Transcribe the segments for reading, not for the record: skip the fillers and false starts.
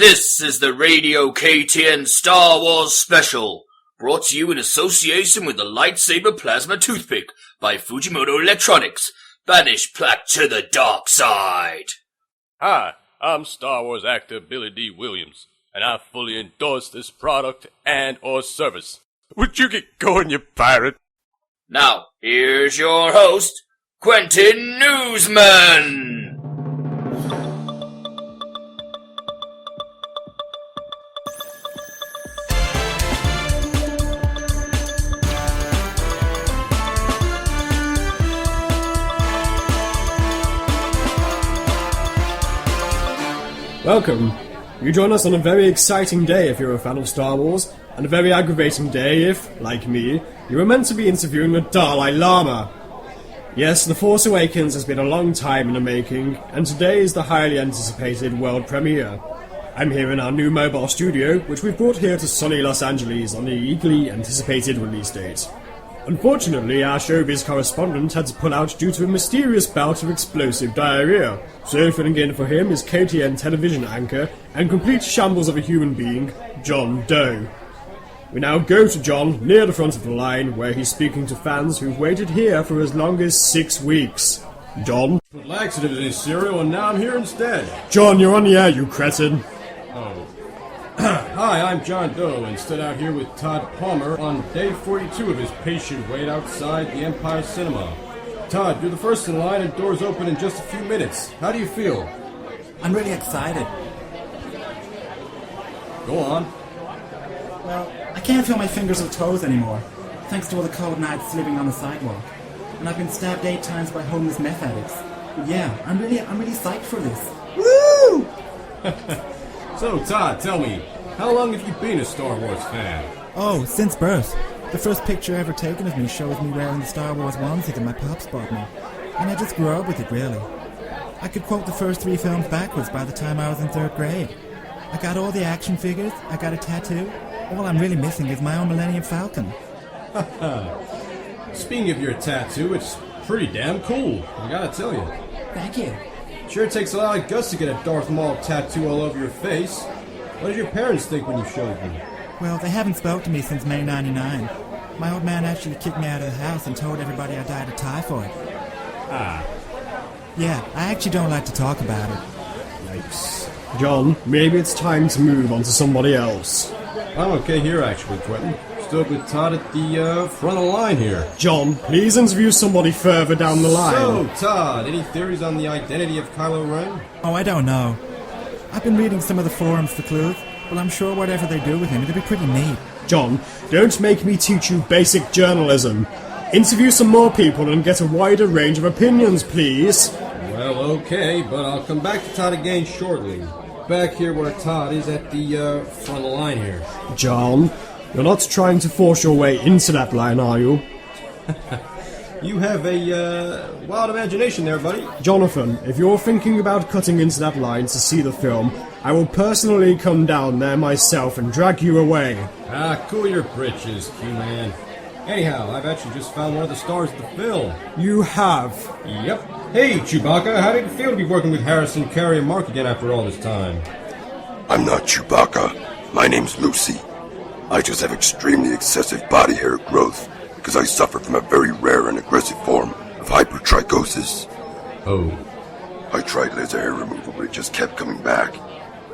This is the Radio KTN Star Wars Special, brought to you in association with the Lightsaber Plasma Toothpick by Fujimoto Electronics. Banish plaque to the dark side. Hi, I'm Star Wars actor Billy D. Williams, and I fully endorse this product and or service. Would you get going, you pirate? Now, here's your host, Quentin Newsman. Welcome. You join us on a very exciting day if you're a fan of Star Wars, and a very aggravating day if, like me, you were meant to be interviewing the Dalai Lama. Yes, The Force Awakens has been a long time in the making, and today is the highly anticipated world premiere. I'm here in our new mobile studio, which we've brought here to sunny Los Angeles on the eagerly anticipated release date. Unfortunately, our showbiz correspondent had to pull out due to a mysterious bout of explosive diarrhea. So filling in for him is KTN television anchor and complete shambles of a human being, John Doe. We now go to John near the front of the line, where he's speaking to fans who've waited here for as long as 6 weeks. John? Put laxative in his cereal and now I'm here instead. John, you're on the air, you cretin. Oh. Hi, I'm John Doe and stood out here with Todd Palmer on day 42 of his patient wait outside the Empire Cinema. Todd, you're the first in line and doors open in just a few minutes. How do you feel? I'm really excited. Go on. Well, I can't feel my fingers or toes anymore, thanks to all the cold nights living on the sidewalk. And I've been stabbed 8 times by homeless meth addicts. But yeah, I'm really psyched for this. Woo! So, Todd, tell me, how long have you been a Star Wars fan? Oh, since birth. The first picture ever taken of me shows me wearing the Star Wars onesie that my pops bought me. And I just grew up with it, really. I could quote the first 3 films backwards by the time I was in 3rd grade. I got all the action figures, I got a tattoo. All I'm really missing is my own Millennium Falcon. Speaking of your tattoo, it's pretty damn cool, I gotta tell you. Thank you. Sure takes a lot of guts to get a Darth Maul tattoo all over your face. What did your parents think when you showed them? Well, they haven't spoke to me since May 99. My old man actually kicked me out of the house and told everybody I died of typhoid. Ah. Yeah, I actually don't like to talk about it. Yikes. John, maybe it's time to move on to somebody else. I'm okay here, actually, Quentin. Stood with Todd at the front of the line here. John, please interview somebody further down the line. So, Todd, any theories on the identity of Kylo Ren? Oh, I don't know. I've been reading some of the forums for clues, but I'm sure whatever they do with him, it'll be pretty neat. John, don't make me teach you basic journalism. Interview some more people and get a wider range of opinions, please. Well, okay, but I'll come back to Todd again shortly. Back here where Todd is at the front of the line here. John, you're not trying to force your way into that line, are you? You have a wild imagination there, buddy. Jonathan, if you're thinking about cutting into that line to see the film, I will personally come down there myself and drag you away. Ah, cool your britches, Q-Man. Anyhow, I've actually just found one of the stars of the film. You have? Yep. Hey, Chewbacca, how did it feel to be working with Harrison, Carey, and Mark again after all this time? I'm not Chewbacca. My name's Lucy. I just have extremely excessive body hair growth because I suffer from a very rare and aggressive form of hypertrichosis. Oh. I tried laser hair removal, but it just kept coming back.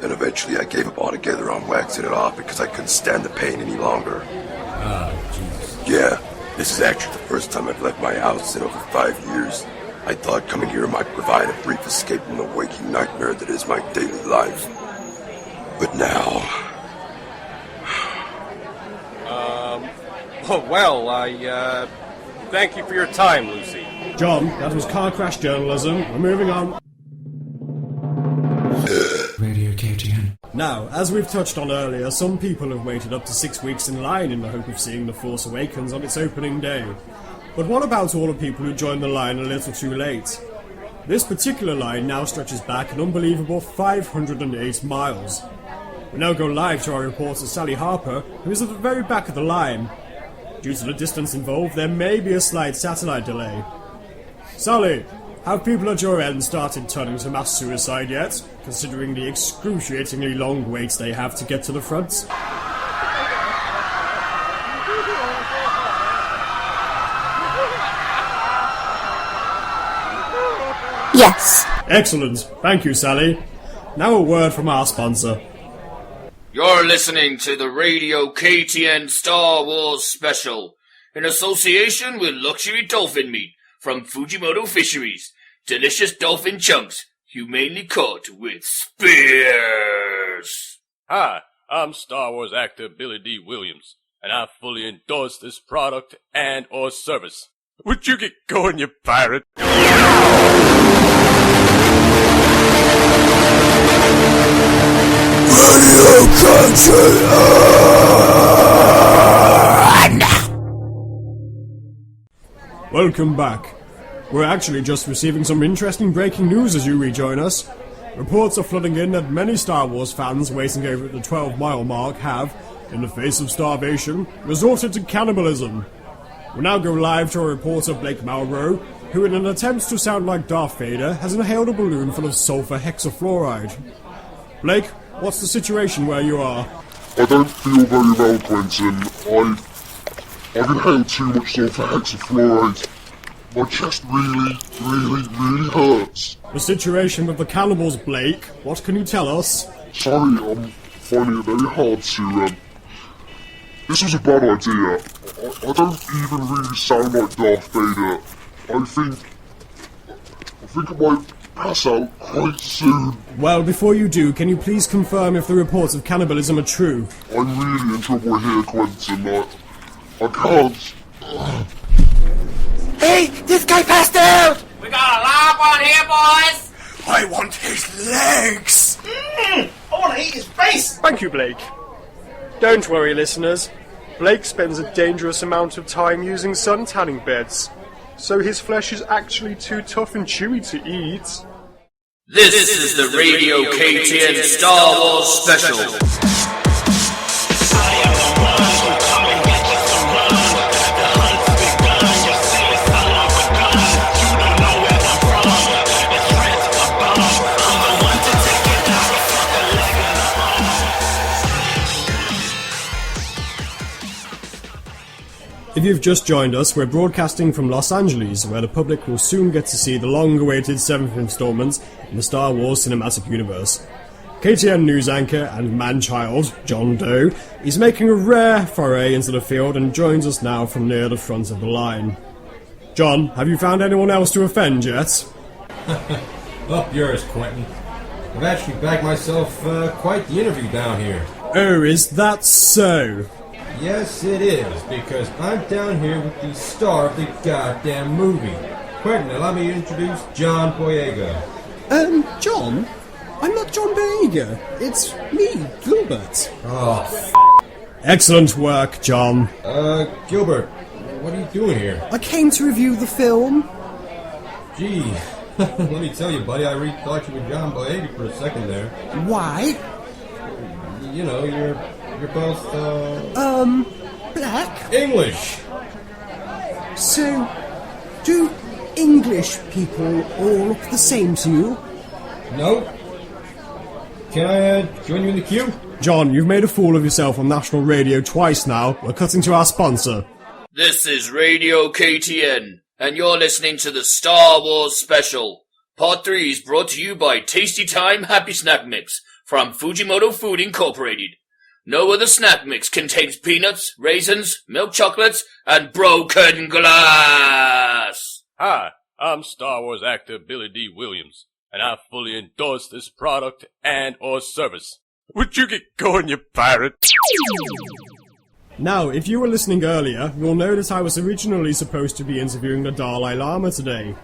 Then eventually I gave up altogether on waxing it off because I couldn't stand the pain any longer. Ah, Jesus. Yeah, this is actually the first time I've left my house in over 5 years. I thought coming here might provide a brief escape from the waking nightmare that is my daily life. But now... I thank you for your time, Lucy. John, that was car crash journalism. We're moving on. Radio KTN. Now, as we've touched on earlier, some people have waited up to 6 weeks in line in the hope of seeing The Force Awakens on its opening day. But what about all the people who joined the line a little too late? This particular line now stretches back an unbelievable 508 miles. We now go live to our reporter Sally Harper, who is at the very back of the line. Due to the distance involved, there may be a slight satellite delay. Sally, Have people at your end started turning to mass suicide yet, considering the excruciatingly long waits they have to get to the front? Yes. Excellent. Thank you, Sally. Now a word from our sponsor. You're listening to the Radio KTN Star Wars Special, in association with Luxury Dolphin Meat from Fujimoto Fisheries. Delicious dolphin chunks, humanely caught with spears. Hi, I'm Star Wars actor Billy D. Williams, and I fully endorse this product and or service. Would you get going, you pirate? Radio KTN! Welcome back. We're actually just receiving some interesting breaking news as you rejoin us. Reports are flooding in that many Star Wars fans waiting over at the 12-mile mark have, in the face of starvation, resorted to cannibalism. We'll now go live to our reporter Blake Malbrough, who in an attempt to sound like Darth Vader has inhaled a balloon full of sulfur hexafluoride. Blake, what's the situation where you are? I don't feel very well, Quentin. I've inhaled too much sulfur hexafluoride. My chest really hurts. The situation with the cannibals, Blake. What can you tell us? Sorry, I'm finding it very hard to, This was a bad idea. I don't even really sound like Darth Vader. I think I might pass out quite soon. Well, before you do, can you please confirm if the reports of cannibalism are true? I'm really in trouble here, Quentin. I can't. Hey, this guy passed out! We got a live one here, boys! I want his legs! I want to eat his face! Thank you, Blake. Don't worry, listeners. Blake spends a dangerous amount of time using sun tanning beds, so his flesh is actually too tough and chewy to eat. This is the Radio KTN Star Wars Special. If you've just joined us, we're broadcasting from Los Angeles, where the public will soon get to see the long-awaited 7th installment in the Star Wars cinematic universe. KTN news anchor and man-child, John Doe, is making a rare foray into the field and joins us now from near the front of the line. John, have you found anyone else to offend yet? Up yours, Quentin. I've actually bagged myself quite the interview down here. Oh, is that so? Yes, it is, because I'm down here with the star of the goddamn movie. Quentin, allow me to introduce John Boyega. John? I'm not John Boyega. It's me, Gilbert. Oh, Excellent work, John. Gilbert, what are you doing here? I came to review the film. Gee, let me tell you, buddy, I really thought you were John Boyega for a second there. Why? You know, you're both, Black? English! So, do English people all look the same to you? No? Can I, join you in the queue? John, you've made a fool of yourself on national radio twice now. We're cutting to our sponsor. This is Radio KTN, and you're listening to the Star Wars Special. Part 3 is brought to you by Tasty Time Happy Snack Mix from Fujimoto Food Incorporated. No other snack mix contains peanuts, raisins, milk chocolates, and broken glass. Hi, I'm Star Wars actor Billy D. Williams, and I fully endorse this product and or service. Would you get going, you pirate? Now, if you were listening earlier, you'll know that I was originally supposed to be interviewing the Dalai Lama today.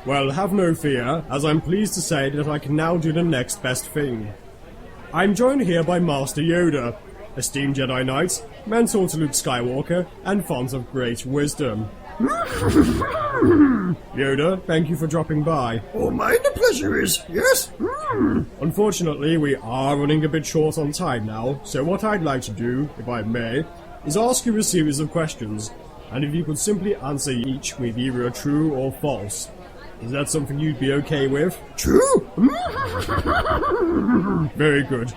Well, have no fear, as I'm pleased to say that I can now do the next best thing. I'm joined here by Master Yoda, esteemed Jedi Knight, mentor to Luke Skywalker, and font of great wisdom. Yoda, thank you for dropping by. Oh, mine the pleasure is, yes? Unfortunately, we are running a bit short on time now, so what I'd like to do, if I may, is ask you a series of questions, and if you could simply answer each with either a true or false. Is that something you'd be okay with? True? Very good.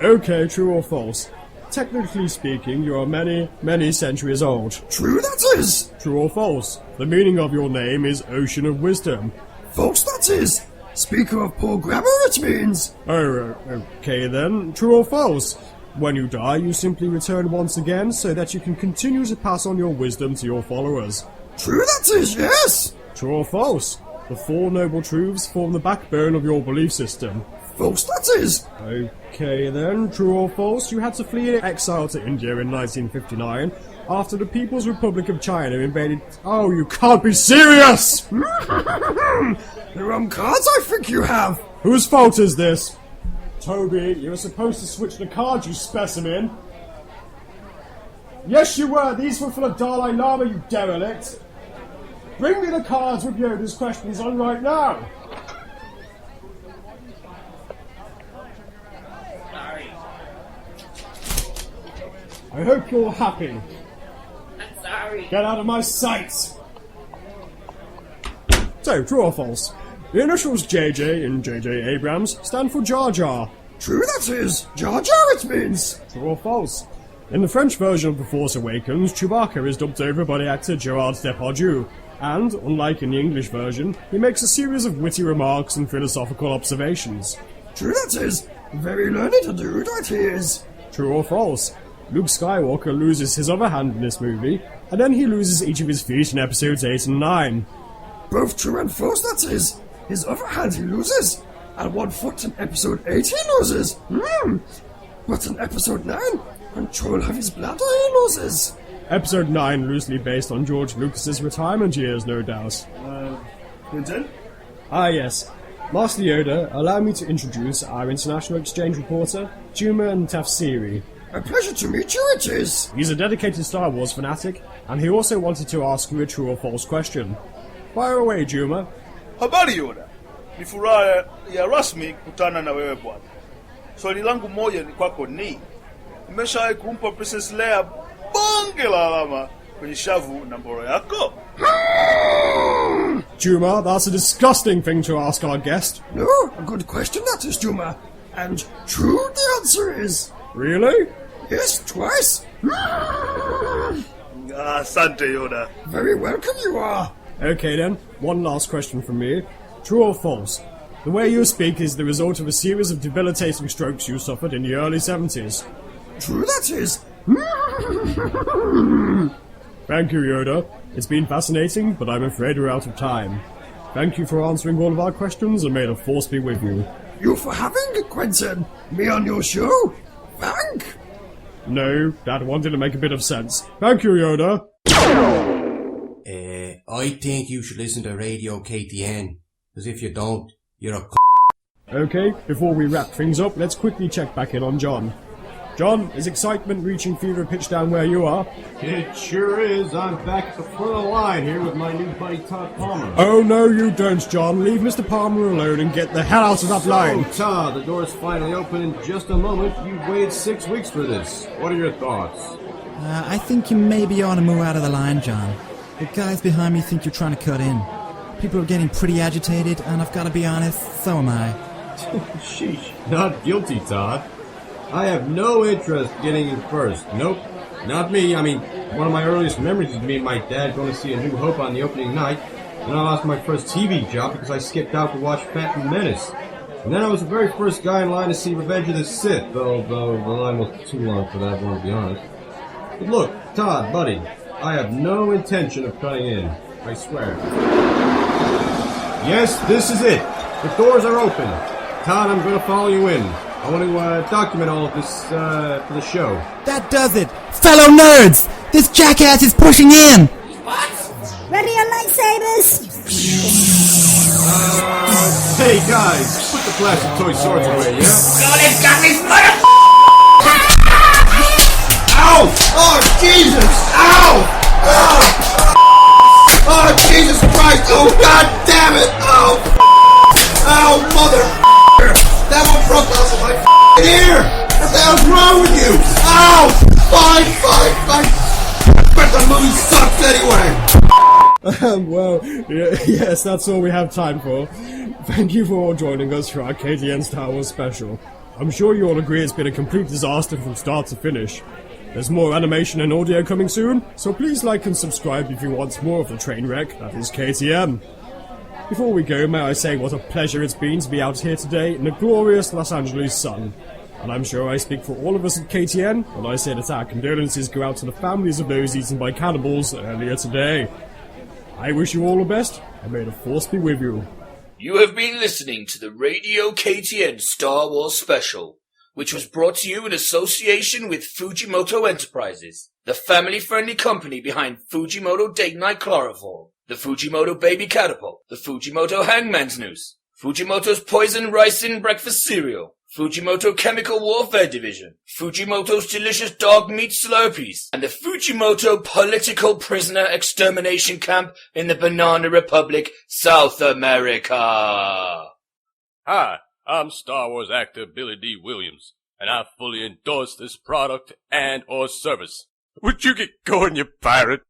Okay, true or false? Technically speaking, you are many, many centuries old. True that is. True or false? The meaning of your name is Ocean of Wisdom. False that is. Speaker of poor grammar it means. Oh, okay then. True or false? When you die, you simply return once again so that you can continue to pass on your wisdom to your followers. True that is, yes. True or false? The Four Noble Truths form the backbone of your belief system. False that is. Okay then, true or false, you had to flee in exile to India in 1959 after the People's Republic of China invaded... Oh, you can't be serious! The wrong cards I think you have. Whose fault is this? Toby, you were supposed to switch the cards, you specimen. Yes, you were. These were full of Dalai Lama, you derelict. Bring me the cards with Yoda's questions on right now. I hope you're happy. I'm sorry. Get out of my sight! So, true or false? The initials JJ in JJ Abrams stand for Jar Jar. True that is. Jar Jar it means. True or false? In the French version of The Force Awakens, Chewbacca is dubbed over by the actor Gerard Depardieu, and, unlike in the English version, he makes a series of witty remarks and philosophical observations. True that is. Very learned to do that is. True or false? Luke Skywalker loses his other hand in this movie, and then he loses each of his feet in episodes 8 and 9. Both true and false that is. His other hand he loses, and one foot in episode 8 he loses. But in episode 9, control of his bladder he loses. Episode 9 loosely based on George Lucas's retirement years, no doubt. Quentin? Ah yes. Master Yoda, allow me to introduce our international exchange reporter, Juma Tafsiri. A pleasure to meet you it is. He's a dedicated Star Wars fanatic, and he also wanted to ask you a true or false question. Fire away, Juma. Habari Yoda. Ni furaha ya rasmi kukutana na wewe bwana. Swali langu moja ni kwako ni, umeshawahi kumpa Princess Leia bonge la alama kwenye shavu na mboro yako? Juma, that's a disgusting thing to ask our guest. No, a good question that is, Juma. And true the answer is... Really? Yes, twice. Asante Yoda. Very welcome you are. Okay then, one last question from me. True or false? The way you speak is the result of a series of debilitating strokes you suffered in the early 70s. True that is. Thank you, Yoda. It's been fascinating, but I'm afraid we're out of time. Thank you for answering all of our questions, and may the Force be with you. You for having Quentin, me on your show. Thank. No, that one didn't make a bit of sense. Thank you, Yoda. I think you should listen to Radio KTN, because if you don't, you're a Okay, before we wrap things up, let's quickly check back in on John. John, is excitement reaching fever pitch down where you are? It sure is. I'm back at the front of the line here with my new buddy Todd Palmer. Oh no you don't, John. Leave Mr. Palmer alone and get the hell out of that line. Todd, the door's finally open in just a moment. You've waited 6 weeks for this. What are your thoughts? I think you maybe ought to move out of the line, John. The guys behind me think you're trying to cut in. People are getting pretty agitated, and I've got to be honest, so am I. Sheesh. Not guilty, Todd. I have no interest getting in first. Nope. Not me. I mean, one of my earliest memories is me and my dad going to see A New Hope on the opening night, and I lost my first TV job because I skipped out to watch Phantom Menace. And then I was the very first guy in line to see Revenge of the Sith, though the line was too long for that one, to be honest. But look, Todd, buddy, I have no intention of cutting in. I swear. Yes, this is it. The doors are open. Todd, I'm going to follow you in. I want to document all of this for the show. That does it! Fellow nerds! This jackass is pushing in! What? Ready your lightsabers? Hey guys, put the plastic toy swords away, yeah? Golly's got these mother... Ow! Oh, Jesus! Ow! Oh! Oh, Jesus Christ! Oh, God damn it! Oh! Oh, mother... That one broke off of my ear! What the hell's wrong with you? Ow! Fine! But the movie sucks anyway! Well, yes, that's all we have time for. Thank you for all joining us for our KTN Star Wars special. I'm sure you all agree it's been a complete disaster from start to finish. There's more animation and audio coming soon, so please like and subscribe if you want more of the train wreck that is KTN. Before we go, may I say what a pleasure it's been to be out here today in the glorious Los Angeles sun. And I'm sure I speak for all of us at KTN when I say that our condolences go out to the families of those eaten by cannibals earlier today. I wish you all the best, and may the Force be with you. You have been listening to the Radio KTN Star Wars special, which was brought to you in association with Fujimoto Enterprises, the family-friendly company behind Fujimoto Date Night Chloroform, the Fujimoto Baby Catapult, the Fujimoto Hangman's Noose, Fujimoto's Poison Ricin Breakfast Cereal, Fujimoto Chemical Warfare Division, Fujimoto's Delicious Dog Meat Slurpees, and the Fujimoto Political Prisoner Extermination Camp in the Banana Republic, South America. Hi, I'm Star Wars actor Billy D. Williams, and I fully endorse this product and or service. Would you get going, you pirate?